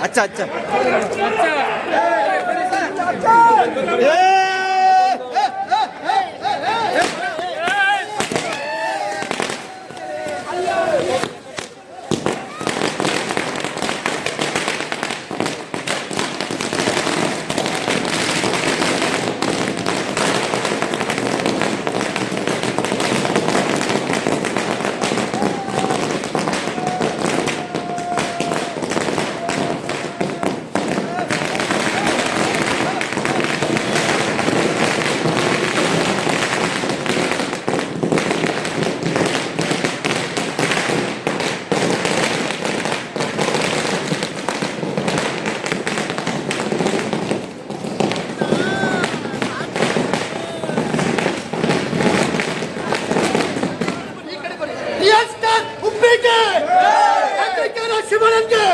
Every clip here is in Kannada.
अच्छा अच्छा ಶಿವನಂಗೆ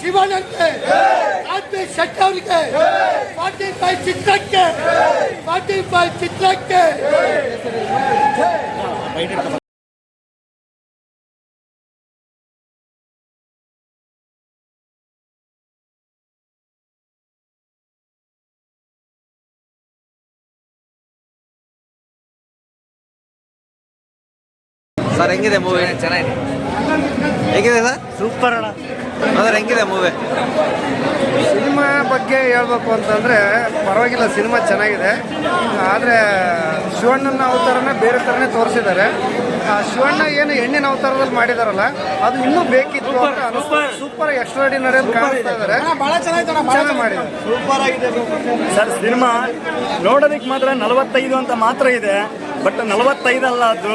ಶಿವನಂಗೆ ಶೆಟ್ಟಿ ಅವರಿಗೆ 45 ಚಿತ್ರಕ್ಕೆ 45 ಚಿತ್ರಕ್ಕೆ ಸರ್ ಹೆಂಗಿದೆ ಮೂವಿ? ಚೆನ್ನಾಗಿದೆ. ಹೇಗಿದೆ ಸರ್? ಸೂಪರ್ ಅಣ್ಣ. ಸರ್ ಹೆಂಗಿದೆ ಮೂವಿ? ಸಿನಿಮಾ ಬಗ್ಗೆ ಹೇಳ್ಬೇಕು ಅಂತಂದರೆ ಪರವಾಗಿಲ್ಲ, ಸಿನಿಮಾ ಚೆನ್ನಾಗಿದೆ. ಆದರೆ ಶಿವಣ್ಣನ ಅವತಾರನ ಬೇರೆ ಥರನೇ ತೋರಿಸಿದ್ದಾರೆ. ಶಿವಣ್ಣ ಏನು ಹೆಣ್ಣಿನ ಅವತಾರದಲ್ಲಿ ಮಾಡಿದಾರಲ್ಲ, ಅದು ಇನ್ನೂ ಬೇಕಿತ್ತು ಅಂತ ಅನಿಸ್ತು. ಸೂಪರ್ ಎಕ್ಸ್ಟ್ರಾರ್ಡಿನರಿ ಅಂತ ಕಾಣಿಸ್ತಾ ಇದ್ದಾರೆ. ಚೆನ್ನಾಗಿ ಮಾಡಿದ್ದಾರೆ. ಸೂಪರ್ ಆಗಿದೆ ಸರ್. ಸಿನಿಮಾ ನೋಡೋದಕ್ಕೆ ಮಾತ್ರ 45 ಅಂತ ಮಾತ್ರ ಇದೆ, ಬಟ್ 45 ಅಲ್ಲ, ಅದು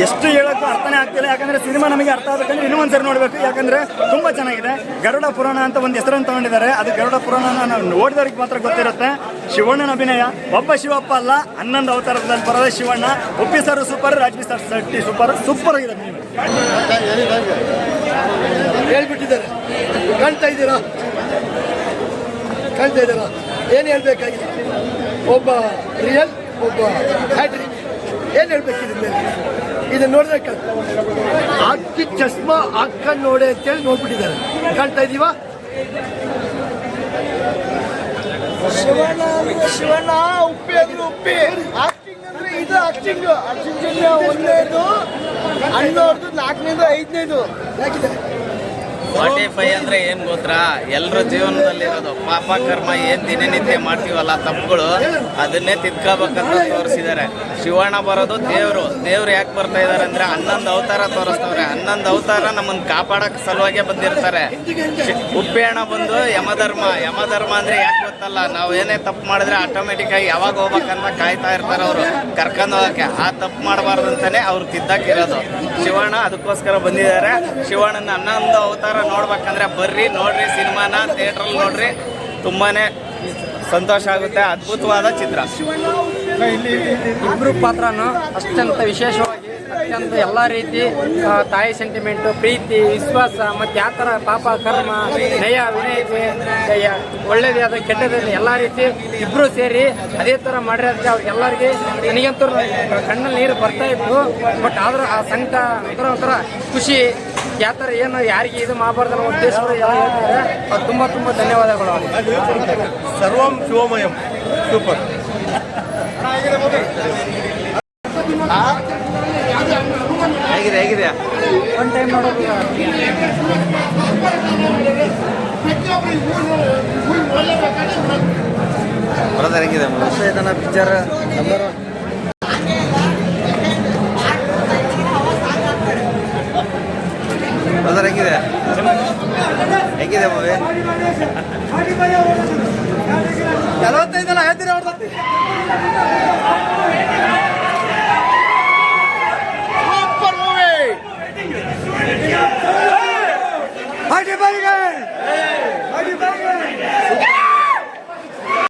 ಎಷ್ಟು ಹೇಳೋಕ್ಕೂ ಅರ್ಥನೇ ಆಗ್ತಿಲ್ಲ. ಯಾಕಂದರೆ ಸಿನಿಮಾ ನಮಗೆ ಅರ್ಥ ಆಗಬೇಕಂದ್ರೆ ಇನ್ನೂ ಒಂದ್ಸರಿ ನೋಡಬೇಕು. ಯಾಕಂದರೆ ತುಂಬ ಚೆನ್ನಾಗಿದೆ. ಗರುಡ ಪುರಾಣ ಅಂತ ಒಂದು ಹೆಸರನ್ನು ತಗೊಂಡಿದ್ದಾರೆ. ಅದು ಗರುಡ ಪುರಾಣನ ನಾವು ನೋಡಿದವ್ರಿಗೆ ಮಾತ್ರ ಗೊತ್ತಿರುತ್ತೆ. ಶಿವಣ್ಣನ ಅಭಿನಯ ಒಬ್ಬ ಶಿವಪ್ಪ ಅಲ್ಲ, 11 ಅವತಾರದಲ್ಲಿ ಬರೋದೇ Shivanna. Uppi sir super, Raj B sir Shetty super ಆಗಿದೆ. ಹೇಳ್ಬಿಟ್ಟಿದ್ದಾರೆ. ಕಾಣ್ತಾ ಇದ್ದೀರಾ ಏನು ಹೇಳ್ಬೇಕಾಗಿದೆ? ಒಬ್ಬ ರಿಯಲ್, ಒಬ್ಬ ಹ್ಯಾಟ್ರಿಕ್. ಏನು ಹೇಳ್ಬೇಕಿದ್ರ ಮೇಲೆ? ಇದು ನೋಡಿದ್ರೆ ಹಾಕಿ ಚಸ್ಮಾ ಹಾಕೊಂಡು ನೋಡಿ ಅಂತೇಳಿ ನೋಡ್ಬಿಟ್ಟಿದ್ದಾರೆ. ಕಾಣ್ತಾ ಇದೀವ? ಶಿವಣ್ಣ ಉಪ್ಪಿ ಅಂದ್ರೆ ಉಪ್ಪಿ, ಆಕ್ಟಿಂಗ್ ಅಂದ್ರೆ ಇದು ಆಕ್ಟಿಂಗ್. ಒಂದನೇದು, ಹನ್ನೊಂದು, 4ನೇದು, 5ನೇದು ಯಾಕಿದೆ? 45 ಅಂದ್ರೆ ಏನ್ ಗೊತ್ತಾ? ಎಲ್ಲರ ಜೀವನದಲ್ಲಿ ಇರೋದು ಪಾಪ ಕರ್ಮ, ಏನ್ ದಿನನಿತ್ಯ ಮಾಡ್ತೀವಲ್ಲ ತಪ್ಪುಗಳು, ಅದನ್ನೇ ತಿದ್ಕೋಬೇಕಂತ ತೋರಿಸಿದ್ದಾರೆ. ಶಿವಣ್ಣ ಬರೋದು ದೇವ್ರು ಯಾಕೆ ಬರ್ತಾ ಇದಾರೆ ಅಂದ್ರೆ 11 ಅವತಾರ ತೋರಿಸ್ತವ್ರೆ. 11 ಅವತಾರ ನಮ್ಮನ್ನ ಕಾಪಾಡಕ್ ಸಲುವಾಗಿ ಬಂದಿರ್ತಾರೆ. ಉಪ್ಪೇಣ ಬಂದು ಯಮಧರ್ಮ ಅಂದ್ರೆ ಯಾಕೆ ಗೊತ್ತಲ್ಲ, ನಾವು ಏನೇ ತಪ್ಪು ಮಾಡಿದ್ರೆ ಆಟೋಮೆಟಿಕ್ ಆಗಿ ಯಾವಾಗ ಹೋಗ್ಬೇಕಂತ ಕಾಯ್ತಾ ಇರ್ತಾರೆ ಅವರು ಕರ್ಕೊಂಡು ಹೋಗಕ್ಕೆ. ಆ ತಪ್ಪು ಮಾಡಬಾರ್ದು ಅಂತಾನೆ ಅವ್ರು ತಿದ್ದಕ್ಕಿರೋದು. ಶಿವಣ್ಣ ಅದಕ್ಕೋಸ್ಕರ ಬಂದಿದ್ದಾರೆ. ಶಿವಣ್ಣನ 11 ಅವತಾರ ನೋಡ್ಬೇಕಂದ್ರೆ ಬರ್ರಿ, ನೋಡ್ರಿ ಸಿನಿಮಾನ, ಥಿಯೇಟ್ರಲ್ಲಿ ನೋಡ್ರಿ, ತುಂಬಾನೇ ಸಂತೋಷ ಆಗುತ್ತೆ. ಅದ್ಭುತವಾದ ಚಿತ್ರ. ಇಬ್ಬರು ಪಾತ್ರನೂ ಅತ್ಯಂತ ವಿಶೇಷವಾಗಿ ಅತ್ಯಂತ ಎಲ್ಲ ರೀತಿ ತಾಯಿ ಸೆಂಟಿಮೆಂಟು, ಪ್ರೀತಿ, ವಿಶ್ವಾಸ, ಮತ್ತು ಯಾವ ಥರ ಪಾಪ ಕರ್ಮ, ನಯ ವಿನಯತೆ, ಒಳ್ಳೆಯದಾದ ಕೆಟ್ಟದಾದ ಎಲ್ಲ ರೀತಿ ಇಬ್ಬರು ಸೇರಿ ಅದೇ ಥರ ಮಾಡಿರೋದಕ್ಕೆ ಅವ್ರಿಗೆಲ್ಲರಿಗೆ ನನಗಂತೂ ಕಣ್ಣಲ್ಲಿ ನೀರು ಬರ್ತಾ ಇತ್ತು. ಬಟ್ ಆದರೂ ಆ ಸಂಕಟ ಒಂಥರ ಖುಷಿ, ಯಾವ ಥರ ಏನು ಯಾರಿಗೆ ಇದು ಮಾಡಬಾರ್ದು ಅನ್ನೋ ಉದ್ದೇಶಗಳು ಎಲ್ಲ ಹೇಳ್ತಾರೆ. ಅವ್ರು ತುಂಬ ಧನ್ಯವಾದಗಳು. ಸರ್ವಂ ಶಿವಮಯಂ. ಸೂಪರ್. ಹೇಗಿದೆ? ಒನ್ ಟೈಮ್ ನೋಡೋದು. ಬ್ರದರ್ ಹೆಂಗಿದೆ ಮೂವಿ? Picture number 1. ಬ್ರದರ್ ಹೆಂಗಿದೆ ಮೂವಿ? 45 ಹೇಳ್ತೀರಿ.